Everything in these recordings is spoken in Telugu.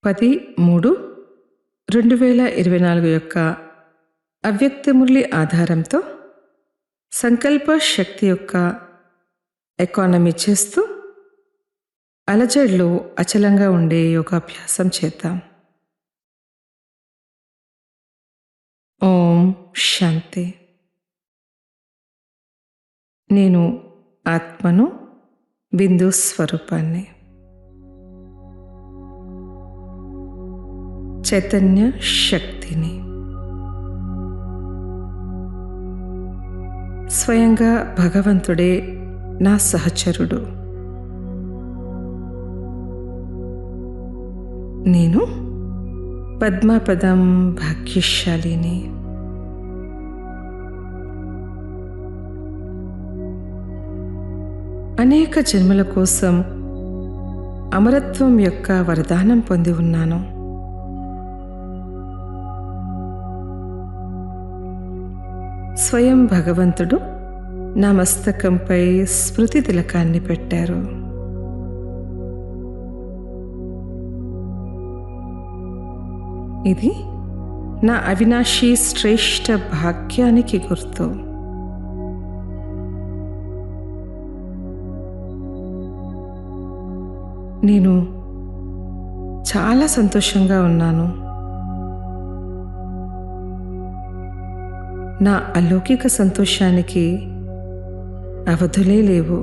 10/3/2024 యొక్క అవ్యక్త మురళి ఆధారంతో సంకల్ప శక్తి యొక్క ఎకానమీ చేస్తూ అలజడిలో అచలంగా ఉండే యోగాభ్యాసం చేద్దాం. ఓం శాంతి. నేను ఆత్మను, బిందు స్వరూపాన్ని, చైతన్య శక్తిని. స్వయంగా భగవంతుడే నా సహచరుడు. నేను పద్మపదం భాగ్యశాలిని. అనేక జన్మల కోసం అమరత్వం యొక్క వరదానం పొంది ఉన్నాను. స్వయం భగవంతుడు నా మస్తకంపై స్మృతి తిలకాన్ని పెట్టారు. ఇది నా అవినాశీ శ్రేష్ఠ భాగ్యానికి గుర్తు. నేను చాలా సంతోషంగా ఉన్నాను. నా అలౌకిక సంతోషానికి అవధులే లేవు.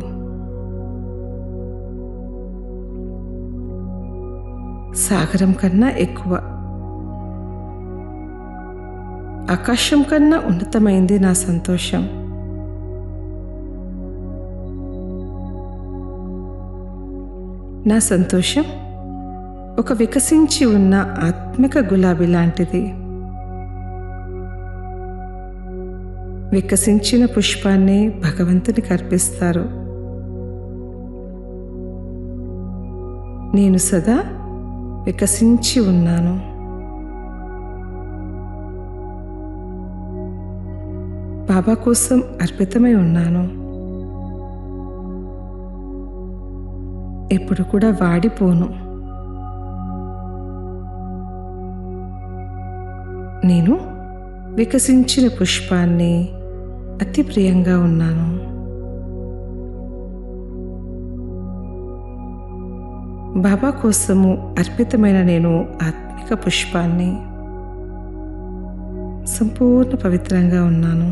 సాగరం కన్నా ఎక్కువ, ఆకాశం కన్నా ఉన్నతమైంది నా సంతోషం. నా సంతోషం ఒక వికసించి ఉన్న ఆత్మిక గులాబీ లాంటిది. వికసించిన పుష్పాన్ని భగవంతునికి అర్పిస్తారు. నేను సదా వికసించి ఉన్నాను. బాబా కోసం అర్పితమై ఉన్నాను. ఎప్పుడు కూడా వాడిపోను. నేను వికసించిన పుష్పాన్ని అతి ప్రియంగా ఉన్నాను. బాబా కోసము అర్పితమైన నేను ఆత్మిక పుష్పాన్ని. సంపూర్ణ పవిత్రంగా ఉన్నాను.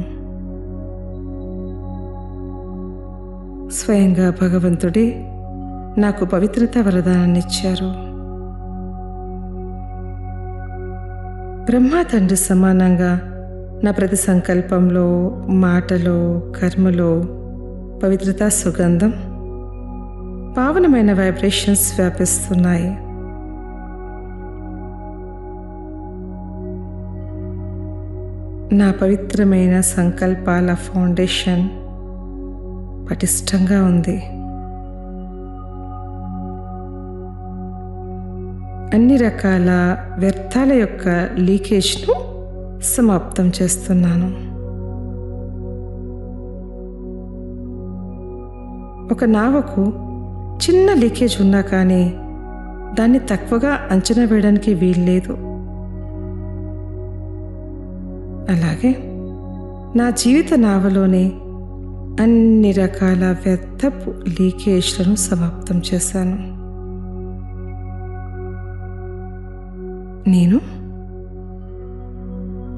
స్వయంగా భగవంతుడే నాకు పవిత్రత వరదానాన్ని ఇచ్చారు. బ్రహ్మ తండ్రి సమానంగా నా ప్రతి సంకల్పంలో, మాటలో, కర్మలో పవిత్రతా సుగంధం, పావనమైన వైబ్రేషన్స్ వ్యాపిస్తున్నాయి. నా పవిత్రమైన సంకల్పాల ఫౌండేషన్ పటిష్టంగా ఉంది. అన్ని రకాల వ్యర్థాల యొక్క లీకేజ్ను సమాప్తం చేస్తున్నాను. ఒక నావకు చిన్న లీకేజ్ ఉన్నా కానీ దాన్ని తక్కువగా అంచనా వేయడానికి వీల్లేదు. అలాగే నా జీవిత నావలోనే అన్ని రకాల వ్యర్థపు లీకేజ్లను సమాప్తం చేశాను. నేను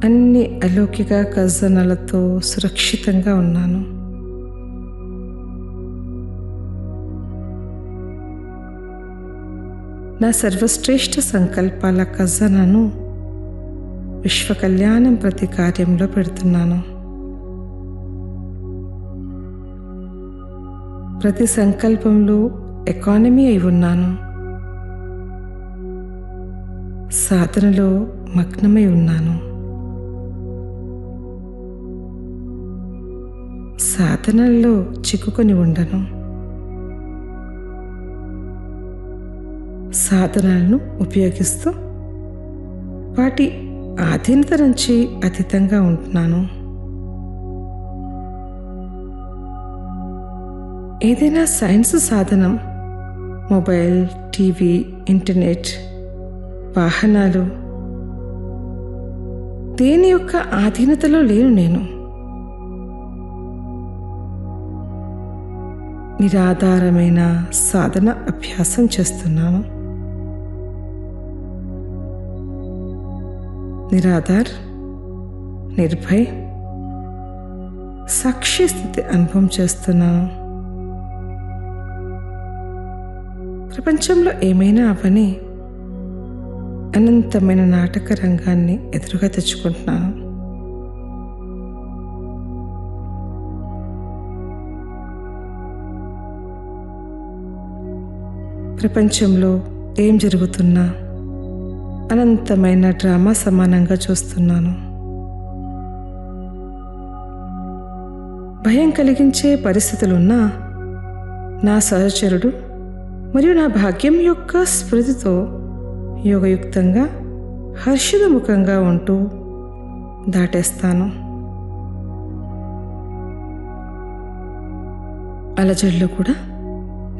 అన్ని అలౌకిక ఖజానాలతో సురక్షితంగా ఉన్నాను. నా సర్వశ్రేష్ఠ సంకల్పాల ఖజానాను విశ్వ కళ్యాణం ప్రతి కార్యంలో పెడుతున్నాను. ప్రతి సంకల్పంలో ఎకానమీ అయి ఉన్నాను. సాధనలో మగ్నమై ఉన్నాను. సాధనల్లో చిక్కుకొని ఉండను. సాధనలను ఉపయోగిస్తూ వాటి ఆధీనత నుంచి అతీతంగా ఉంటున్నాను. ఏదైనా సైన్స్ సాధనం, మొబైల్, టీవీ, ఇంటర్నెట్ వాహనాలు, దేని యొక్క ఆధీనతలో లేను నేను. నిరాధారమైన సాధన అభ్యాసం చేస్తున్నాను. నిరాధార్, నిర్భయ్, సాక్షి స్థితి అనుభవం చేస్తున్నాను. ప్రపంచంలో ఏమైనా అవని అనంతమైన నాటక రంగాన్ని ఎదురుగా తెచ్చుకుంటున్నాను. ప్రపంచంలో ఏం జరుగుతున్నా అనంతమైన డ్రామా సమానంగా చూస్తున్నాను. భయం కలిగించే పరిస్థితులున్నా నా సహచరుడు మరియు నా భాగ్యం యొక్క స్మృతితో యోగయుక్తంగా హర్షితముఖంగా ఉంటూ దాటేస్తాను. అలజడిలో కూడా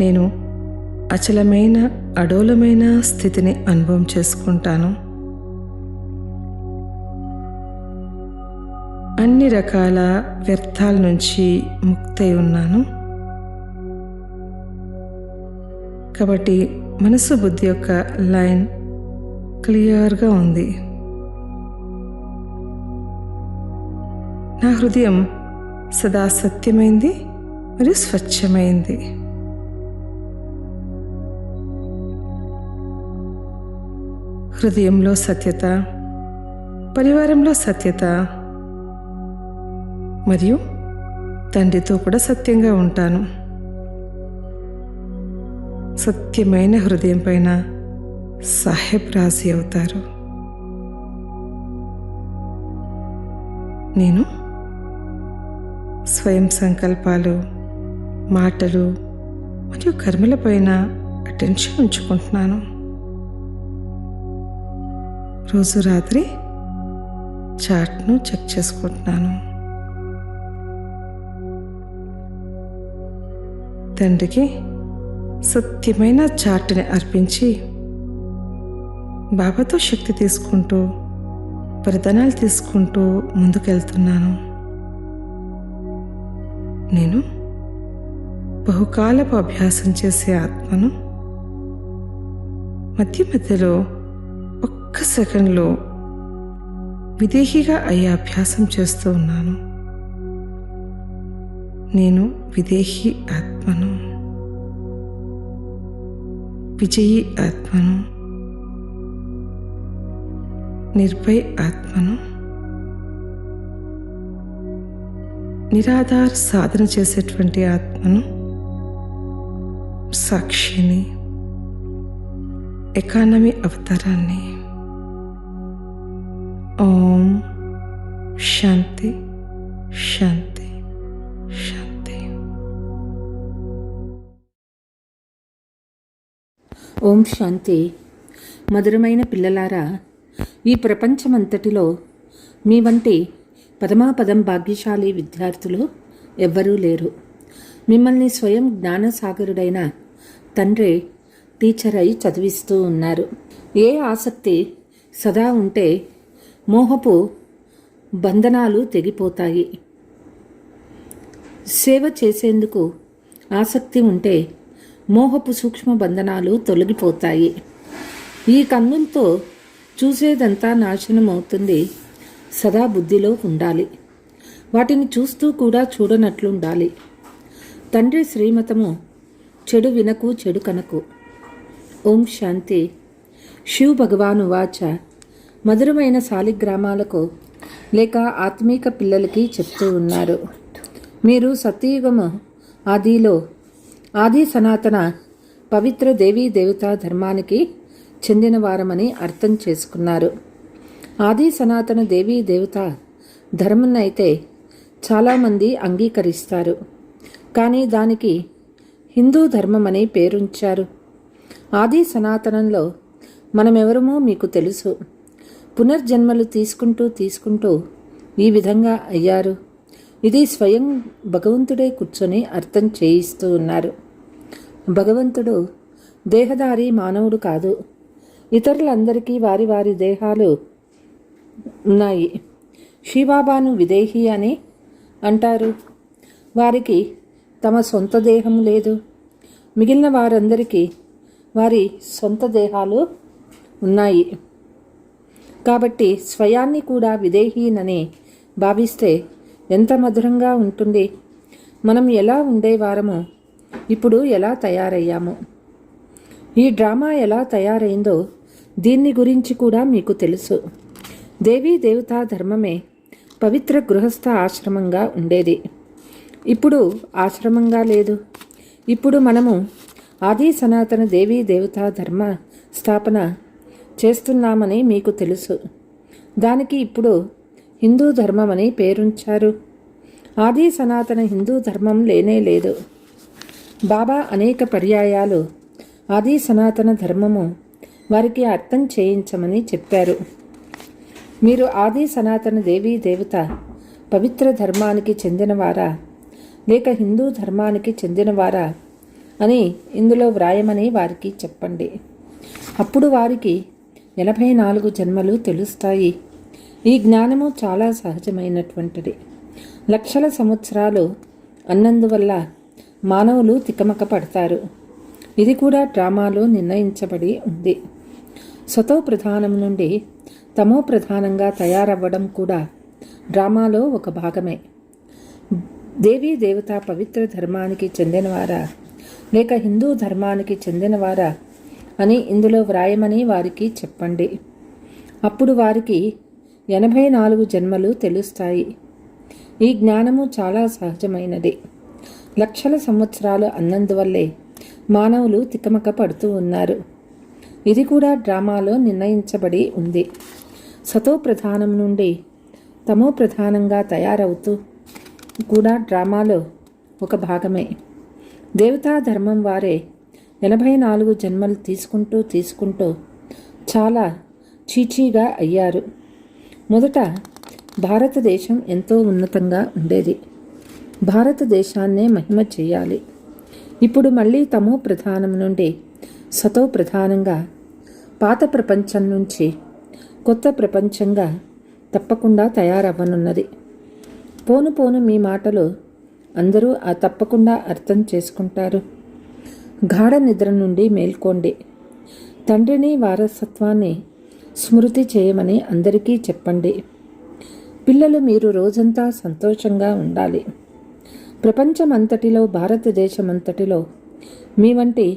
నేను అచలమైన అడోలమైన స్థితిని అనుభవం చేసుకుంటాను. అన్ని రకాల వ్యర్థాల నుంచి ముక్తై ఉన్నాను. కాబట్టి మనసు బుద్ధి యొక్క లైన్ క్లియర్గా ఉంది. నా హృదయం సదా సత్యమైంది మరియు స్వచ్ఛమైంది. హృదయంలో సత్యత, పరివారంలో సత్యత మరియు తండ్రితో కూడా సత్యంగా ఉంటాను. సత్యమైన హృదయం పైన సాహెబ్ రాజీ అవుతారు. నేను స్వయం సంకల్పాలు, మాటలు మరియు కర్మలపైన అటెన్షన్ ఉంచుకుంటున్నాను. రోజు రాత్రి చాట్ను చెక్ చేసుకుంటున్నాను. తండ్రికి సత్యమైన చాట్ని అర్పించి బాబాతో శక్తి తీసుకుంటూ వరదానాలు తీసుకుంటూ ముందుకెళ్తున్నాను. నేను బహుకాలపు అభ్యాసం చేసే ఆత్మను మధ్య మధ్యలో ఒక్క సెకండ్లో విదేహిగా అయ్యే అభ్యాసం చేస్తూ ఉన్నాను. నేను విదేహి ఆత్మను, విజయీ ఆత్మను, నిర్భయ్ ఆత్మను, నిరాధార్ సాధన చేసేటువంటి ఆత్మను, సాక్షిని, ఎకానమీ అవతారాన్ని. ఓం శాంతి శాంతి శాంతి. ఓం శాంతి. మధురమైన పిల్లలారా, ఈ ప్రపంచమంతటిలో మీ వంటి పదమాపదం భాగ్యశాలి విద్యార్థులు ఎవ్వరూ లేరు. మిమ్మల్ని స్వయం జ్ఞానసాగరుడైన తండ్రి టీచర్ అయి చదివిస్తూ ఉన్నారు. ఏ ఆసక్తి సదా ఉంటే మోహపు బంధనాలు తెగిపోతాయి. సేవ చేసేందుకు ఆసక్తి ఉంటే మోహపు సూక్ష్మ బంధనాలు తొలగిపోతాయి. ఈ కన్నులతో చూసేదంతా నాశనం అవుతుంది. సదా బుద్ధిలో ఉండాలి. వాటిని చూస్తూ కూడా చూడనట్లుండాలి. తండ్రి శ్రీమతము చెడు వినకు, చెడు కనకు. ఓం శాంతి. శివ్ భగవాను వాచ మధురమైన శాలిగ్రామాలకు లేక ఆత్మీక పిల్లలకి చెప్తూ ఉన్నారు. మీరు సత్యయుగము ఆదిలో ఆది సనాతన పవిత్ర దేవీ దేవతా ధర్మానికి చెందిన వారమని అర్థం చేసుకున్నారు. ఆది సనాతన దేవీ దేవత ధర్మన్నైతే చాలామంది అంగీకరిస్తారు. కానీ దానికి హిందూ ధర్మం అని పేరుంచారు. ఆది సనాతనంలో మనమెవరమో మీకు తెలుసు. పునర్జన్మలు తీసుకుంటూ ఈ విధంగా అయ్యారు. ఇది స్వయం భగవంతుడే కూర్చొని అర్థం చేయిస్తూ ఉన్నారు. భగవంతుడు దేహధారి మానవుడు కాదు. ఇతరులందరికీ వారి వారి దేహాలు ఉన్నాయి. శివబాబాను విదేహి అని అంటారు. వారికి తమ సొంత దేహం లేదు. మిగిలిన వారందరికీ వారి సొంత దేహాలు ఉన్నాయి. కాబట్టి స్వయాన్ని కూడా విదేహీనని భావిస్తే ఎంత మధురంగా ఉంటుంది. మనం ఎలా ఉండేవారమో ఇప్పుడు ఎలా తయారయ్యామో, ఈ డ్రామా ఎలా తయారైందో దీన్ని గురించి కూడా మీకు తెలుసు. దేవీ దేవతా ధర్మమే పవిత్ర గృహస్థ ఆశ్రమంగా ఉండేది. ఇప్పుడు ఆశ్రమంగా లేదు. ఇప్పుడు మనము ఆది సనాతన దేవీ దేవతా ధర్మ స్థాపన చేస్తున్నామని మీకు తెలుసు. దానికి ఇప్పుడు హిందూ ధర్మం అని పేరుంచారు. ఆది సనాతన హిందూ ధర్మం లేనే లేదు. బాబా అనేక పర్యాయాలు ఆది సనాతన ధర్మము వారికి అర్థం చేయించమని చెప్పారు. మీరు ఆది సనాతన దేవీ దేవత పవిత్ర ధర్మానికి చెందినవారా లేక హిందూ ధర్మానికి చెందినవారా అని ఇందులో వ్రాయమని వారికి చెప్పండి. అప్పుడు వారికి 84 జన్మలు తెలుస్తాయి. ఈ జ్ఞానము చాలా సహజమైనటువంటిది. లక్షల సంవత్సరాలు అన్నందువల్ల మానవులు తికమక పడతారు. ఇది కూడా డ్రామాలో నిర్ణయించబడి ఉంది. సతో ప్రధానం నుండి తమో ప్రధానంగా తయారవ్వడం కూడా డ్రామాలో ఒక భాగమే. దేవీ దేవత పవిత్ర ధర్మానికి చెందినవారా లేక హిందూ ధర్మానికి చెందినవారా అని ఇందులో వ్రాయమని వారికి చెప్పండి. అప్పుడు వారికి 84 జన్మలు తెలుస్తాయి. ఈ జ్ఞానము చాలా సహజమైనది. లక్షల సంవత్సరాలు అన్నందువల్లే మానవులు తికమక పడుతూ ఉన్నారు. ఇది కూడా డ్రామాలో నిర్ణయించబడి ఉంది. సతో ప్రధానం నుండి తమో ప్రధానంగా తయారవుతూ కూడా డ్రామాలో ఒక భాగమే. దేవతా ధర్మం వారే 84 జన్మలు తీసుకుంటూ చాలా చీచీగా అయ్యారు. మొదట భారతదేశం ఎంతో ఉన్నతంగా ఉండేది. భారతదేశాన్నే మహిమ చేయాలి. ఇప్పుడు మళ్ళీ తమో ప్రధానం నుండి సతో ప్రధానంగా పాత ప్రపంచం నుంచి కొత్త ప్రపంచంగా తప్పకుండా తయారవ్వనున్నది. పోను పోను మీ మాటలు అందరూ తప్పకుండా అర్థం చేసుకుంటారు. గాఢ నిద్ర నుండి మేల్కోండి. తండ్రిని వారసత్వాన్ని స్మృతి చేయమని అందరికీ చెప్పండి. పిల్లలు మీరు రోజంతా సంతోషంగా ఉండాలి. ప్రపంచమంతటిలో భారతదేశమంతటిలో మీ వంటి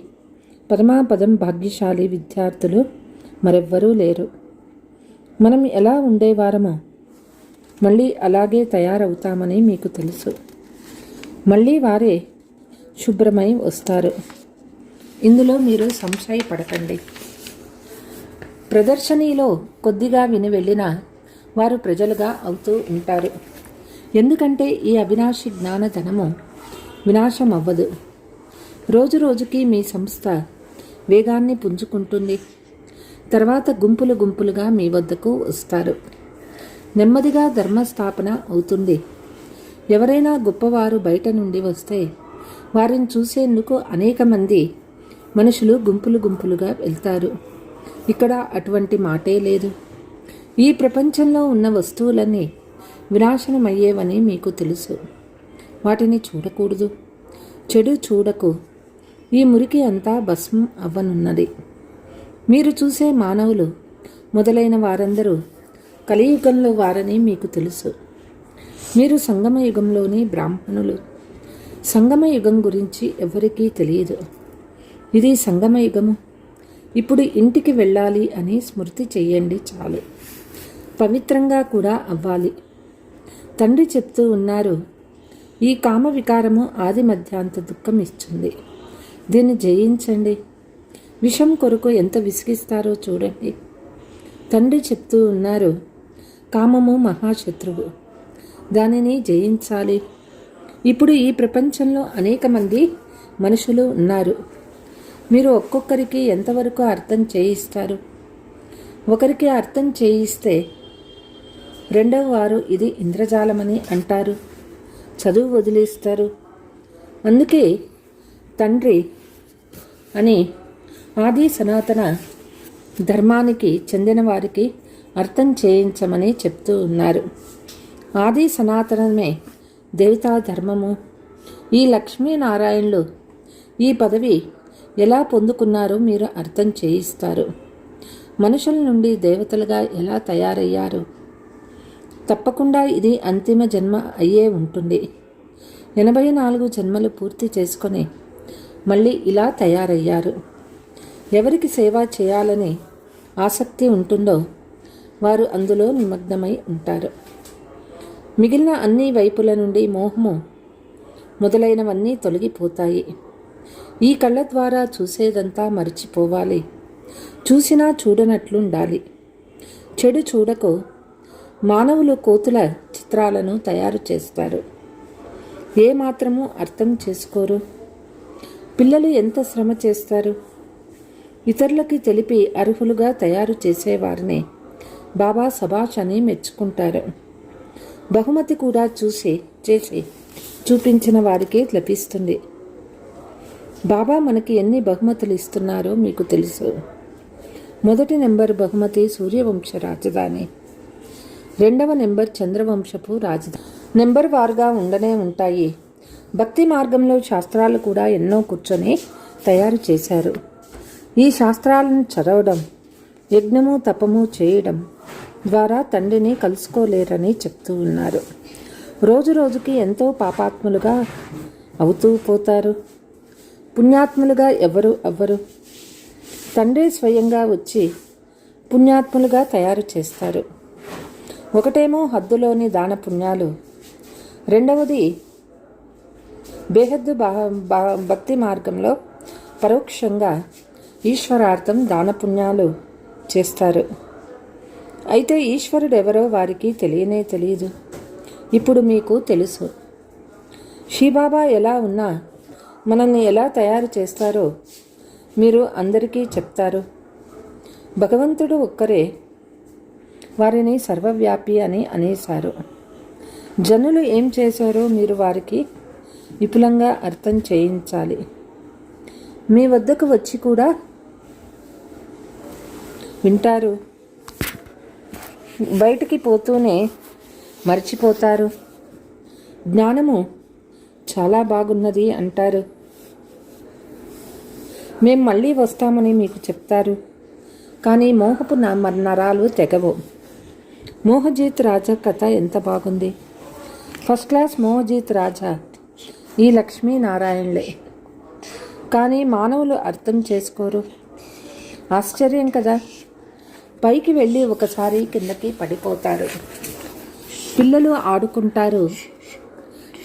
పరమాపదం భాగ్యశాలి విద్యార్థులు మరెవ్వరూ లేరు. మనం ఎలా ఉండేవారమో మళ్ళీ అలాగే తయారవుతామని మీకు తెలుసు. మళ్ళీ వారే శుభ్రమై వస్తారు. ఇందులో మీరు సంశయపడకండి. ప్రదర్శనీలో కొద్దిగా విని వెళ్ళిన వారు ప్రజలుగా అవుతూ ఉంటారు. ఎందుకంటే ఈ అవినాశి జ్ఞానధనము వినాశం అవ్వదు. రోజు రోజుకి మీ సంస్థ వేగాన్ని పుంజుకుంటుంది. తర్వాత గుంపులు గుంపులుగా మీ వద్దకు వస్తారు. నెమ్మదిగా ధర్మస్థాపన అవుతుంది. ఎవరైనా గొప్పవారు బయట నుండి వస్తే వారిని చూసేందుకు అనేక మంది మనుషులు గుంపులు గుంపులుగా వెళ్తారు. ఇక్కడ అటువంటి మాటే లేదు. ఈ ప్రపంచంలో ఉన్న వస్తువులన్నీ వినాశనమయ్యేవని మీకు తెలుసు. వాటిని చూడకూడదు. చెడు చూడకు. ఈ మురికి అంతా భస్మం అవ్వనున్నది. మీరు చూసే మానవులు మొదలైన వారందరూ కలియుగంలో వారని మీకు తెలుసు. మీరు సంగమయుగంలోని బ్రాహ్మణులు. సంగమయుగం గురించి ఎవరికీ తెలియదు. ఇది సంగమయుగము. ఇప్పుడు ఇంటికి వెళ్ళాలి అని స్మృతి చెయ్యండి చాలు. పవిత్రంగా కూడా అవ్వాలి. తండ్రి చెప్తూ ఉన్నారు, ఈ కామ వికారము ఆది మధ్యాంత దుఃఖం ఇస్తుంది. దీన్ని జయించండి. విషం కొరకు ఎంత విసిగిస్తారో చూడండి. తండ్రి చెప్తూ ఉన్నారు, కామము మహాశత్రువు, దానిని జయించాలి. ఇప్పుడు ఈ ప్రపంచంలో అనేక మంది మనుషులు ఉన్నారు. మీరు ఒక్కొక్కరికి ఎంతవరకు అర్థం చేయిస్తారు? ఒకరికి అర్థం చేయిస్తే రెండవ వారు ఇది ఇంద్రజాలమని అంటారు, చదువు వదిలేస్తారు. అందుకే తండ్రి అని ఆది సనాతన ధర్మానికి చెందిన వారికి అర్థం చేయించమని చెప్తూ ఉన్నారు. ఆది సనాతనమే దేవతా ధర్మము. ఈ లక్ష్మీనారాయణులు ఈ పదవి ఎలా పొందుకున్నారో మీరు అర్థం చేయిస్తారు. మనుషుల నుండి దేవతలుగా ఎలా తయారయ్యారు? తప్పకుండా ఇది అంతిమ జన్మ అయ్యే ఉంటుంది. 84 జన్మలు పూర్తి చేసుకొని మళ్ళీ ఇలా తయారయ్యారు. ఎవరికి సేవ చేయాలని ఆసక్తి ఉంటుందో వారు అందులో నిమగ్నమై ఉంటారు. మిగిలిన అన్ని వైపుల నుండి మోహము మొదలైనవన్నీ తొలగిపోతాయి. ఈ కళ్ళ ద్వారా చూసేదంతా మరిచిపోవాలి. చూసినా చూడనట్లుండాలి. చెడు చూడకు. మానవులు కోతుల చిత్రాలను తయారు చేస్తారు. ఏమాత్రము అర్థం చేసుకోరు. పిల్లలు ఎంత శ్రమ చేస్తారు. ఇతరులకి తెలిపి అర్హులుగా తయారు చేసేవారిని బాబా సభాష్ అని మెచ్చుకుంటారు. బహుమతి కూడా చేసి చూపించిన వారికి లభిస్తుంది. బాబా మనకి ఎన్ని బహుమతులు ఇస్తున్నారో మీకు తెలుసు. మొదటి నెంబర్ బహుమతి సూర్యవంశ రాజధాని. 2వ నెంబర్ చంద్రవంశపు రాజధాని. నెంబర్ వారుగా ఉండనే ఉంటాయి. భక్తి మార్గంలో శాస్త్రాలు కూడా ఎన్నో కూర్చొని తయారు చేశారు. ఈ శాస్త్రాలను చదవడం, యజ్ఞము తపము చేయడం ద్వారా తండ్రిని కలుసుకోలేరని చెప్తూ ఉన్నారు. రోజు రోజుకి ఎంతో పాపాత్ములుగా అవుతూ పోతారు. పుణ్యాత్ములుగా ఎవరు అవ్వరు. తండ్రి స్వయంగా వచ్చి పుణ్యాత్ములుగా తయారు చేస్తారు. ఒకటేమో హద్దులోని దాన పుణ్యాలు, రెండవది బేహద్దు భక్తి మార్గంలో పరోక్షంగా ఈశ్వరార్థం దాన పుణ్యాలు చేస్తారు. అయితే ఈశ్వరుడు ఎవరో వారికి తెలియనే తెలియదు. ఇప్పుడు మీకు తెలుసు. శివబాబా ఎలా ఉన్నా మనల్ని ఎలా తయారు చేస్తారో మీరు అందరికీ చెప్తారు. భగవంతుడు ఒక్కరే వారిని సర్వవ్యాపి అని అనేశారు. జనులు ఏం చేశారో మీరు వారికి విపులంగా అర్థం చేయించాలి. మీ వద్దకు వచ్చి కూడా వింటారు. బయటికి పోతూనే మర్చిపోతారు. జ్ఞానము చాలా బాగున్నది అంటారు. మేం మళ్ళీ వస్తామని మీకు చెప్తారు. కానీ మోహపు నరాలు తెగవు. మోహజీత్ రాజా కథ ఎంత బాగుంది. ఫస్ట్ క్లాస్ మోహజీత్ రాజా ఈ లక్ష్మీనారాయణలే. కానీ మానవులు అర్థం చేసుకోరు. ఆశ్చర్యం కదా. పైకి వెళ్ళి ఒకసారి కిందకి పడిపోతారు. పిల్లలు ఆడుకుంటారు.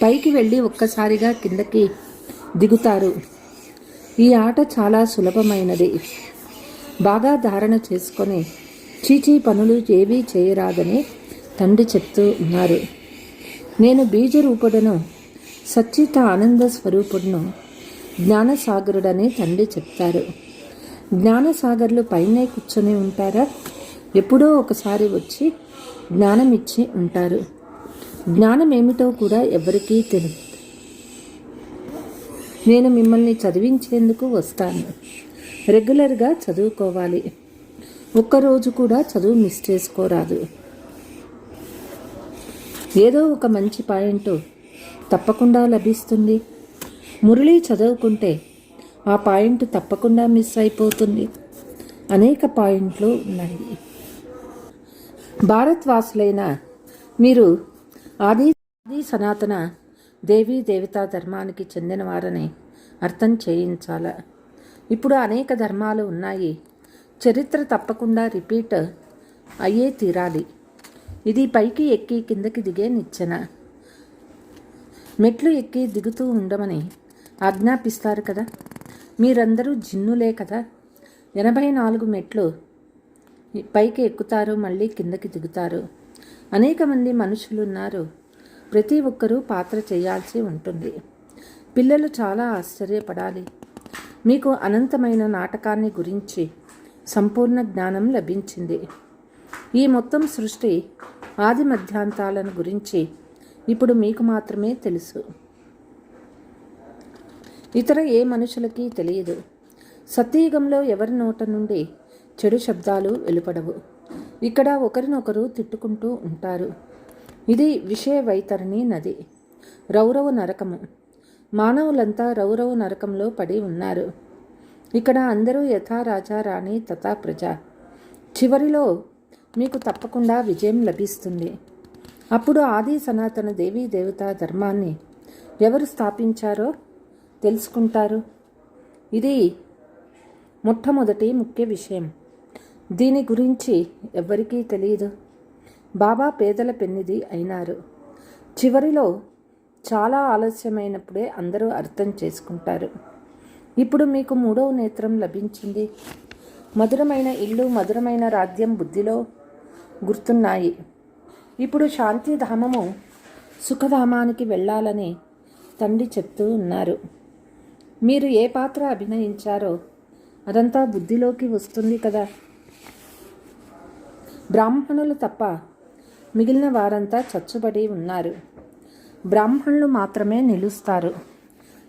పైకి వెళ్ళి ఒక్కసారిగా కిందకి దిగుతారు. ఈ ఆట చాలా సులభమైనది. బాగా ధారణ చేసుకొని చీచీ పనులు ఏవీ చేయరాదని తండ్రి చెప్తూ ఉన్నారు. నేను బీజరూపుడను, సచ్చిత ఆనంద స్వరూపుడును, జ్ఞానసాగరుడని తండ్రి చెప్తారు. జ్ఞానసాగర్లు పైనే కూర్చొని ఉంటారా? ఎప్పుడో ఒకసారి వచ్చి జ్ఞానం ఇచ్చి ఉంటారు. జ్ఞానం ఏమిటో కూడా ఎవరికీ తెలియదు. నేను మిమ్మల్ని చదివించేందుకు వస్తాను. రెగ్యులర్గా చదువుకోవాలి. ఒక్కరోజు కూడా చదువు మిస్ చేసుకోరాదు. ఏదో ఒక మంచి పాయింట్ తప్పకుండా లభిస్తుంది. మురళి చదువుకుంటే ఆ పాయింట్ తప్పకుండా మిస్ అయిపోతుంది. అనేక పాయింట్లు ఉన్నాయి. భారత్వాసులైన మీరు ఆది సనాతన దేవీ దేవతా ధర్మానికి చెందినవారని అర్థం చేయించాల. ఇప్పుడు అనేక ధర్మాలు ఉన్నాయి. చరిత్ర తప్పకుండా రిపీట్ అయ్యే తీరాలి. ఇది పైకి ఎక్కి కిందకి దిగే నిచ్చెన. మెట్లు ఎక్కి దిగుతూ ఉండమని ఆజ్ఞాపిస్తారు కదా. మీరందరూ జిన్నులే కదా. 84 మెట్లు పైకి ఎక్కుతారు, మళ్ళీ కిందకి దిగుతారు. అనేక మంది మనుషులు ఉన్నారు. ప్రతి ఒక్కరూ పాత్ర చేయాల్సి ఉంటుంది. పిల్లలు చాలా ఆశ్చర్యపడాలి. మీకు అనంతమైన నాటకాన్ని గురించి సంపూర్ణ జ్ఞానం లభించింది. ఈ మొత్తం సృష్టి ఆది మధ్యాంతాలను గురించి ఇప్పుడు మీకు మాత్రమే తెలుసు. ఇతర ఏ మనుషులకి తెలియదు. సత్యయుగంలో ఎవరి నోట నుండి చెడు శబ్దాలు వెలుపడవు. ఇక్కడ ఒకరినొకరు తిట్టుకుంటూ ఉంటారు. ఇది విషయ వైతరిణి నది, రౌరవ నరకము. మానవులంతా రౌరవ నరకంలో పడి ఉన్నారు. ఇక్కడ అందరూ యథా రాజా రాణి తథా ప్రజ. చివరిలో మీకు తప్పకుండా విజయం లభిస్తుంది. అప్పుడు ఆది సనాతన దేవీ దేవతా ధర్మాన్ని ఎవరు స్థాపించారో తెలుసుకుంటారు. ఇది మొట్టమొదటి ముఖ్య విషయం. దీని గురించి ఎవ్వరికీ తెలియదు. బాబా పేదల పెన్నిది అయినారు. చివరిలో చాలా ఆలస్యమైనప్పుడే అందరూ అర్థం చేసుకుంటారు. ఇప్పుడు మీకు 3వ నేత్రం లభించింది. మధురమైన ఇల్లు, మధురమైన రాజ్యం బుద్ధిలో గుర్తున్నాయి. ఇప్పుడు శాంతిధామము సుఖధామానికి వెళ్ళాలని తండ్రి చెప్తూ ఉన్నారు. మీరు ఏ పాత్ర అభినయించారో అదంతా బుద్ధిలోకి వస్తుంది కదా. బ్రాహ్మణులు తప్ప మిగిలిన వారంతా చచ్చుబడి ఉన్నారు. బ్రాహ్మణులు మాత్రమే నిలుస్తారు.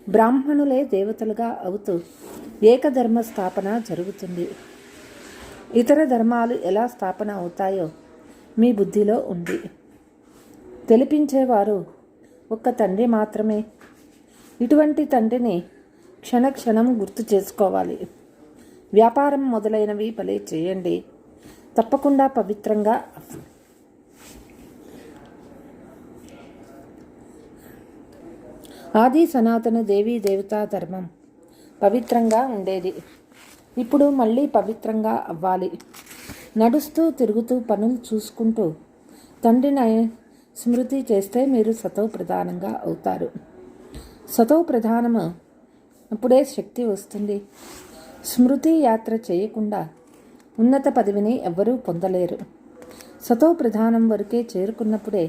బ్రాహ్మణులే దేవతలుగా అవుతూ ఏకధర్మ స్థాపన జరుగుతుంది. ఇతర ధర్మాలు ఎలా స్థాపన అవుతాయో మీ బుద్ధిలో ఉంది. తెలిపించేవారు ఒక్క తండ్రి మాత్రమే. ఇటువంటి తండ్రిని క్షణక్షణం గుర్తు చేసుకోవాలి. వ్యాపారం మొదలైనవి భలే చేయండి. తప్పకుండా పవిత్రంగా ఆది సనాతన దేవీ దేవతా ధర్మం పవిత్రంగా ఉండేది. ఇప్పుడు మళ్ళీ పవిత్రంగా అవ్వాలి. నడుస్తూ తిరుగుతూ పనులు చూసుకుంటూ తండ్రిని స్మృతి చేస్తే మీరు సతో ప్రధానంగా అవుతారు. సతో ప్రధానము అప్పుడే శక్తి వస్తుంది. స్మృతి యాత్ర చేయకుండా ఉన్నత పదవిని ఎవ్వరూ పొందలేరు. సతో ప్రధానం వరకే చేరుకున్నప్పుడే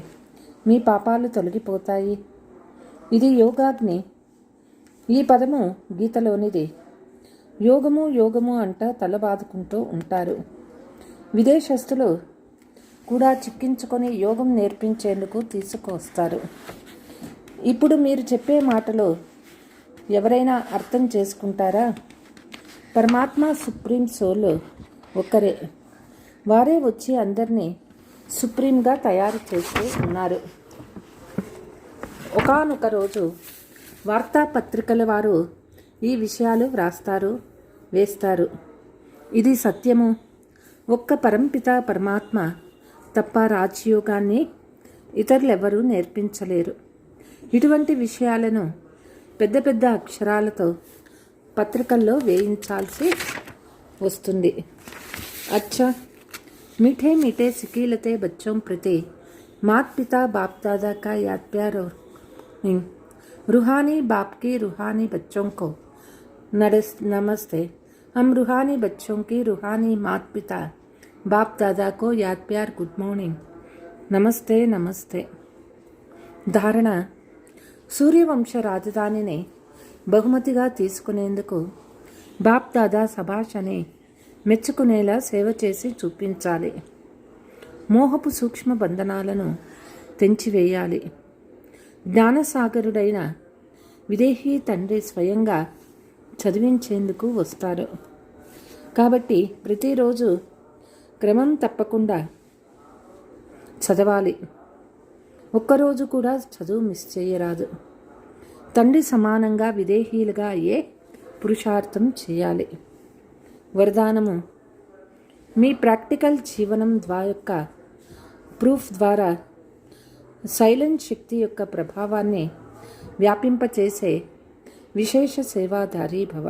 మీ పాపాలు తొలగిపోతాయి. ఇది యోగాగ్ని. ఈ పదము గీతలోనిది. యోగము యోగము అంట తల బాదుకుంటూ ఉంటారు. విదేశస్తులు కూడా చిక్కించుకొని యోగం నేర్పించేందుకు తీసుకొస్తారు. ఇప్పుడు మీరు చెప్పే మాటలు ఎవరైనా అర్థం చేసుకుంటారా? పరమాత్మ సుప్రీం సోల్ ఒక్కరే. వారే వచ్చి అందరినీ సుప్రీంగా తయారు చేస్తూ ఉన్నారు. ఒకానొక రోజు వార్తాపత్రికల వారు ఈ విషయాలు వ్రాస్తారు, వేస్తారు. ఇది సత్యము. ఒక్క పరంపిత పరమాత్మ తప్ప రాజయోగాన్ని ఇతరులెవరూ నేర్పించలేరు. ఇటువంటి విషయాలను పెద్ద పెద్ద అక్షరాలతో పత్రికల్లో వేయించాల్సి వస్తుంది. అచ్చా, मीठे मीठे सिकीलते बच्चों प्रति मात पिता बाप दादा का याद प्यार और रूहानी बाप की रूहानी बच्चों को नमस्ते. हम रूहानी बच्चों की रूहानी मात पिता बाप दादा को याद प्यार गुड मॉर्निंग. नमस्ते नमस्ते. ధారణ: సూర్యవంశ రాజధానిని బహుమతిగా తీసుకునేందుకు బాప్ దాదా సభాష్ అని మెచ్చుకునేలా సేవ చేసి చూపించాలి. మోహపు సూక్ష్మ బంధనాలను తెంచివేయాలి. జ్ఞానసాగరుడైన విదేహీ తండ్రి స్వయంగా చదివించేందుకు వస్తారు. కాబట్టి ప్రతిరోజు క్రమం తప్పకుండా చదవాలి. ఒక్కరోజు కూడా చదువు మిస్ చేయరాదు. తండ్రి సమానంగా విదేహీలుగా అయ్యే పురుషార్థం చేయాలి. వరదానము: మీ ప్రాక్టికల్ జీవనం యొక్క ప్రూఫ్ ద్వారా సైలెంట్ శక్తి యొక్క ప్రభావాన్ని వ్యాపింపచేసే విశేష సేవాదారీ భవ.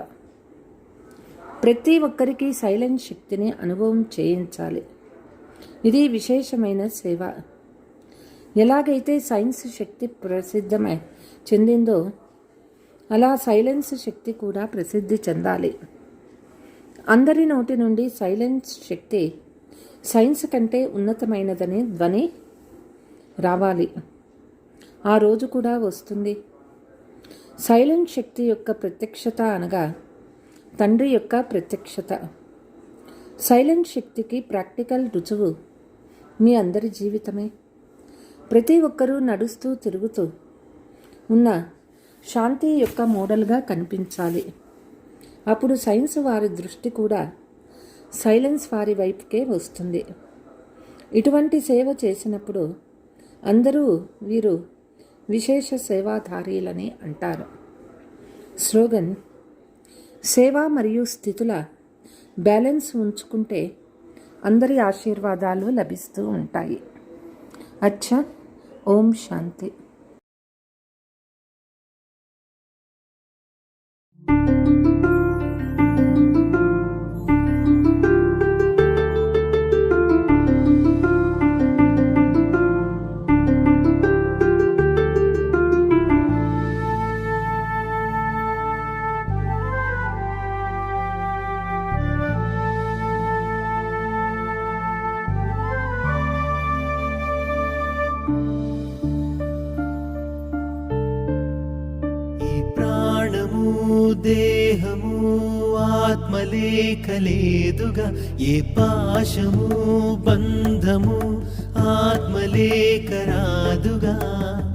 ప్రతి ఒక్కరికి సైలెంట్ శక్తిని అనుభవం చేయించాలి. ఇది విశేషమైన సేవ. ఎలాగైతే సైన్స్ శక్తి ప్రసిద్ధమై చెందిందో అలా సైలెన్స్ శక్తి కూడా ప్రసిద్ధి చెందాలి. అందరి నోటి నుండి సైలెన్స్ శక్తి సైన్స్ కంటే ఉన్నతమైనదని ధ్వని రావాలి. ఆ రోజు కూడా వస్తుంది. సైలెంట్ శక్తి యొక్క ప్రత్యక్షత అనగా తండ్రి యొక్క ప్రత్యక్షత. సైలెంట్ శక్తికి ప్రాక్టికల్ రుజువు మీ అందరి జీవితమే. ప్రతి ఒక్కరూ నడుస్తూ తిరుగుతూ ఉన్న శాంతి యొక్క మోడల్గా కనిపించాలి. అప్పుడు సైన్స్ వారి దృష్టి కూడా సైలెన్స్ వారి వైపుకే వస్తుంది. ఇటువంటి సేవ చేసినప్పుడు అందరూ వీరు విశేష సేవాధారీలని అంటారు. స్లోగన్: సేవ మరియు స్థితుల బ్యాలెన్స్ ఉంచుకుంటే అందరి ఆశీర్వాదాలు లభిస్తూ ఉంటాయి. అచ్చా. ఓం శాంతి. దేహము ఆత్మలేఖలేదుగా, ఏ పాశము బంధము ఆత్మలేఖరాదుగా.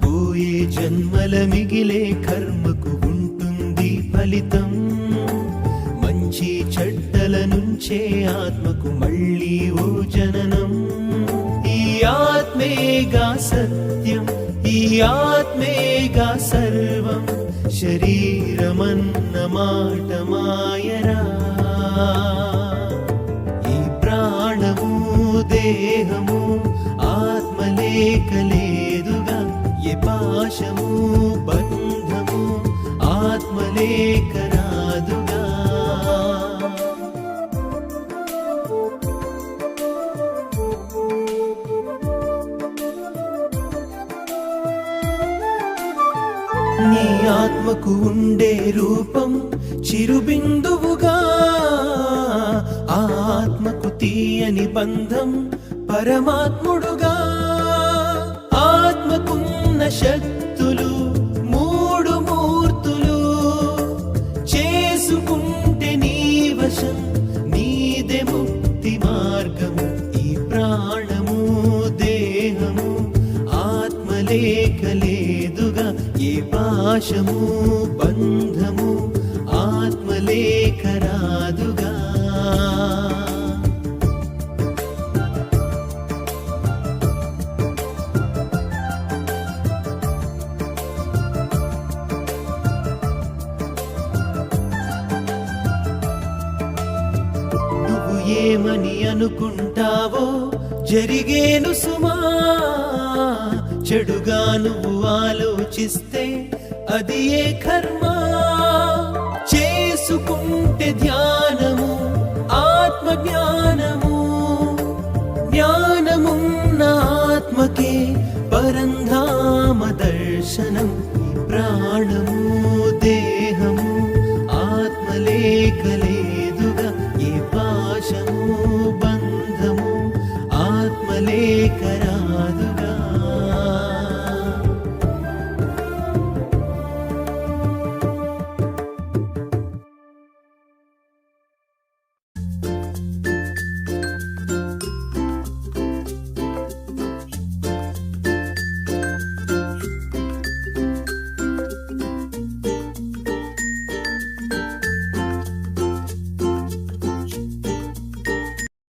పోయే జన్మల మిగిలే కర్మకు ఉంటుంది ఫలితం. మంచి చెడ్డల నుంచే ఆత్మకు మళ్ళీ ఓ జననం. ఈ ఆత్మేగా సత్యం, ఈ ఆత్మేగా సర్వం. శరీరమన్న మాట మాయరా. ఈ ప్రాణము దేహము ఆత్మలేఖలేదుగా, ఏ పాశము బంధము ఆత్మలేఖరాదుగా. నీ ఆత్మకు ఉండే రూపం చిరుబిందువుగా, ఆ ఆత్మకు తీయని బంధం పరమాత్ముడుగా. ఆత్మకున్న శక్తులు మూడు మూర్తులు, చేసుకుంటే నీ వశం, నీదే ముక్తి మార్గము. ఈ ప్రాణము దేహము ఆత్మలేఖలేదుగా, ఏ పాశము బంధము ఆత్మలేఖరాదుగా. నువ్వు ఏమని అనుకుంటావో జరిగేను సుమా. చెడుగా నువ్వు ఆలోచిస్తే అది ఏ కర్మ.